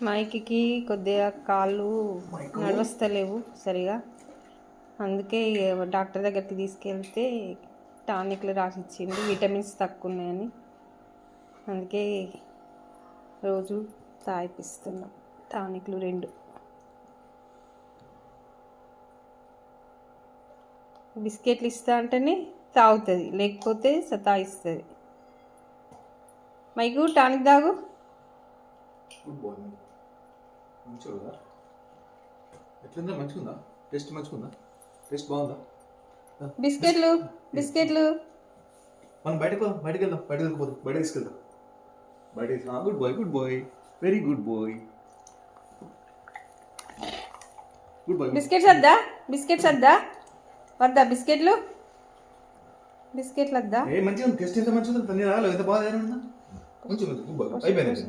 మైక్కి కొద్దిగా కాళ్ళు నడవస్తలేవు సరిగా, అందుకే డాక్టర్ దగ్గరికి తీసుకెళ్తే టానిక్లు రాసిచ్చిండు, విటమిన్స్ తక్కువ ఉన్నాయని. అందుకే రోజు తాగిపిస్తున్నాం టానిక్లు 2. బిస్కెట్లు ఇస్తా అంటేనే తాగుతుంది, లేకపోతే సతాయిస్తుంది. మైకు టానిక్ తాగు. ఎట్లుందా? మంచిగుందా? టేస్ట్ మంచిగుందా? టేస్ట్ బాగుందా? బిస్కెట్లు మనం బయటకు వెళ్దాం. బయట తీసుకెళ్దాం. Good boy, very good boy. Biscuits వద్దా వద్దా? బిస్కెట్లు వద్దా? మంచిగా టేస్ట్ ఎంత మంచిగా ఎంత బాగా అయిపోయింది.